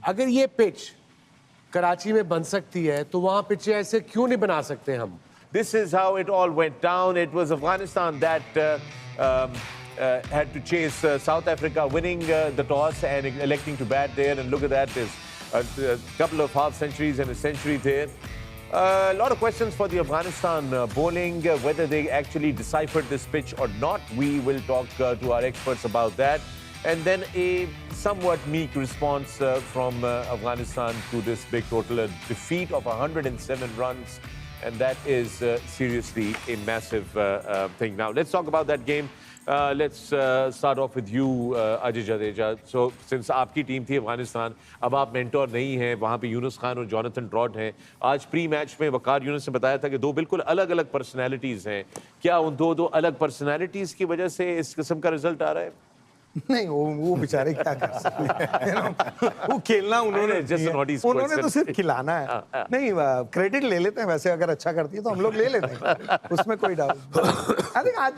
अगर ये पिच कराची में बन सकती है तो वहां पिच ऐसे क्यों नहीं बना सकते हम? This is how it all went down. It was Afghanistan that had to chase South Africa, winning the toss and electing to bat there. And look at that, there's a couple of half centuries and a century there. A lot of questions for the Afghanistan bowling, whether they actually deciphered this pitch or not. We will talk to our experts about that. And then a somewhat meek response from Afghanistan to this big total, a defeat of 107 runs. And that is seriously a massive thing. Now, let's talk about that game. Let's start off with you, Ajay Jadeja. So, since आपकी team थी अफगानिस्तान, अब आप mentor नहीं हैं, वहाँ पे यूनुस खान और Jonathan trout हैं. आज प्री मैच में वकार यूनुस ने बताया था कि दो बिल्कुल अलग-अलग पर्सनैलिटीज़ हैं. क्या उन दो अलग पर्सनैलिटीज़ की वजह से इस किस्म का रिजल्ट आ रहा है? नहीं, वो बेचारे क्या कर सकते हैं. वो खेलना उन्होंने तो सिर्फ खिलाना है. नहीं, क्रेडिट ले लेते हैं वैसे. अगर अच्छा करती है तो हम लोग ले लेते हैं, उसमें कोई डाउट. आई थिंक आज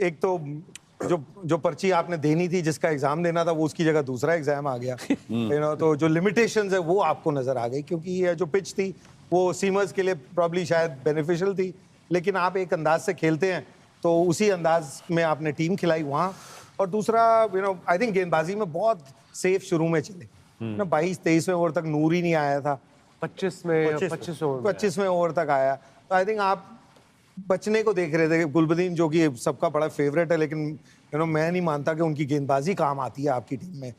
एक तो जो पर्ची आपने देनी थी, जिसका एग्जाम देना था, वो उसकी जगह दूसरा एग्जाम आ गया. तो जो लिमिटेशंस है वो आपको नजर आ गई, क्योंकि ये जो पिच थी वो सीमर्स के लिए प्रॉब्ली शायद बेनिफिशियल थी. लेकिन आप एक अंदाज से खेलते हैं तो उसी अंदाज में आपने टीम खिलाई वहाँ. और दूसरा, आई थिंक गेंदबाजी में बहुत सेफ शुरू में चले. 22-23वें ओवर तक नूर ही नहीं आया था. 25वें ओवर तक आया. तो आई थिंक आप बचने को देख रहे थे. गुलबदीन, जो कि सबका बड़ा फेवरेट है, लेकिन मैं नहीं मानता कि उनकी गेंदबाजी काम आती है आपकी टीम में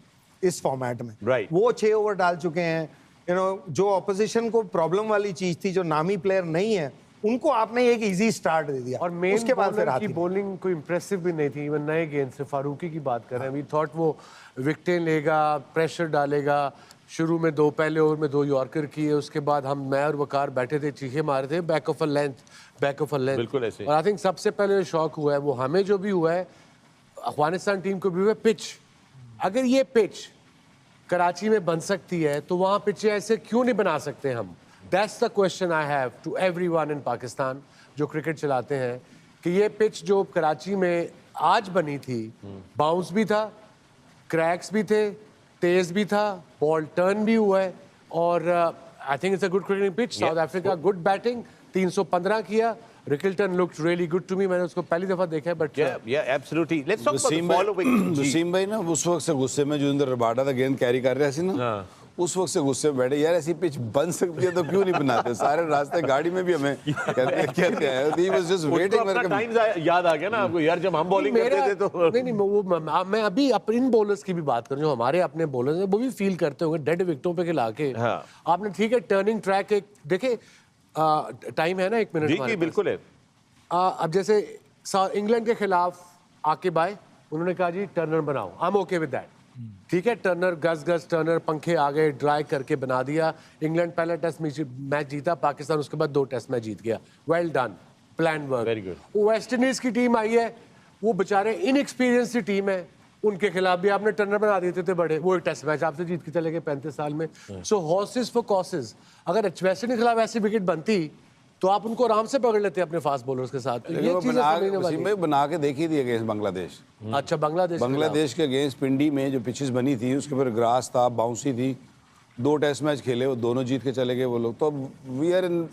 इस फॉर्मेट में. वो 6 ओवर डाल चुके हैं. जो ऑपोजिशन को प्रॉब्लम वाली चीज थी, जो नामी प्लेयर नहीं है, उनको आपने एक इजी स्टार्ट दे दिया. और उसके बाद फिर की बॉलिंग कोई इंप्रेसिव भी नहीं थी. इवन नए गेंद से फारूकी की बात कर रहे हैं, वी थॉट वो विकेटें लेगा, प्रेशर डालेगा. शुरू में पहले ओवर में 2 यॉर्कर किए. उसके बाद मैं और वकार बैठे थे, चीखे मारे थे, बैक ऑफ अ लेंथ. बिल्कुल ऐसे. और आई थिंक सबसे पहले जो शॉक हुआ है वो हमें जो भी हुआ है, अफगानिस्तान टीम को भी हुआ है, पिच. अगर ये पिच कराची में बन सकती है तो वहाँ पिच ऐसे क्यों नहीं बना सकते हम? That's the question I have to everyone in Pakistan जो क्रिकेट चलाते हैं, कि ये पिच जो कराची में आज बनी थी, बाउंस भी था, क्रैक्स भी थे, तेज भी था, बॉल टर्न भी हुआ है. और I think it's a good cricketing pitch. South Africa good batting, 315 किया. Rickelton looked really good to me. मैंने उसको पहली दफा देखा है. But absolutely. Let's talk about the following. Wasim भाई ना उस वक्त से गुस्से में जो इंदर रबाडा था गेंद कैरी कर रहा था ना, उस वक्त से गुस्से में बैठे, यार ऐसी पिच बन सकती है तो क्यों नहीं बनाते. सारे रास्ते गाड़ी में भी हमें कहते हैं. He was just waiting. अपना टाइम याद आ गया ना आपको, यार जब हम बॉलिंग करते थे तो. नहीं, मैं अभी इन बॉलर्स की भी बात करूं जो हमारे अपने बॉलर्स हैं, वो भी फील करते होंगे डेड विकेटों पे खिला के. आपने ठीक है टर्निंग ट्रैक एक देखे. टाइम है ना 1 मिनट. जी बिल्कुल है. अब जैसे इंग्लैंड के खिलाफ आके बाय उन्होंने कहा जी टर्नर बनाओ. I am okay with that. ठीक है, टर्नर गज टर्नर पंखे आ गए, ड्राई करके बना दिया. इंग्लैंड पहला टेस्ट मैच जीता, पाकिस्तान उसके बाद 2 टेस्ट मैच जीत गया. Well done, plan work. Very good. West Indies की टीम आई है, वो बेचारे इनएक्सपीरियंस टीम है, उनके खिलाफ भी आपने टर्नर बना देते थे बड़े. वो एक टेस्ट मैच आपसे जीत के चले गए 35 साल में. सो हॉर्सेस फॉर कॉसेस. अगर वेस्ट इंडीज के खिलाफ ऐसी विकेट बनती तो आप उनको आराम से पकड़ लेते अपने फास्ट बॉलर्स के साथ. ये चीजें बना के देखी थी अगेंस्ट बांग्लादेश. अच्छा, बांग्लादेश के अगेंस्ट पिंडी में जो पिचेस बनी थी, उसके ऊपर ग्रास था, बाउंसी थी. 2 टेस्ट मैच खेले, वो दोनों जीत के चले गए वो लोग. तो we are in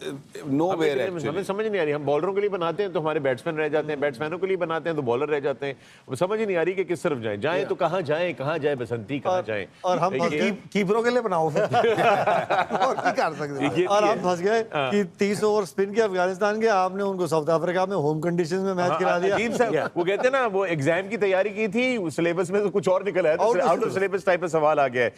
nowhere. हमें समझ नहीं आ रही. हम बॉलरों के लिए बनाते हैं तो हमारे बैट्समैन रह जाते हैं, बैट्समैनों के लिए बनाते हैं तो बॉलर रह जाते हैं. वो समझ ही नहीं आ रही कि किस तरफ जाएं तो कहाँ जाए बसंती, कहाँ जाएं. और हम कीपरों के लिए बनाओ फिर. और क्या कर सकते हैं. और हम फंस गए कि 30 ओवर स्पिन के अफगानिस्तान के, आपने उनको साउथ अफ्रीका में होम कंडीशन में मैच खिला दिया. वो कहते हैं ना, वो एग्जाम की तैयारी की थी, सिलेबस में तो कुछ और निकल आया, आउट ऑफ सिलेबस टाइप का सवाल आ गया है.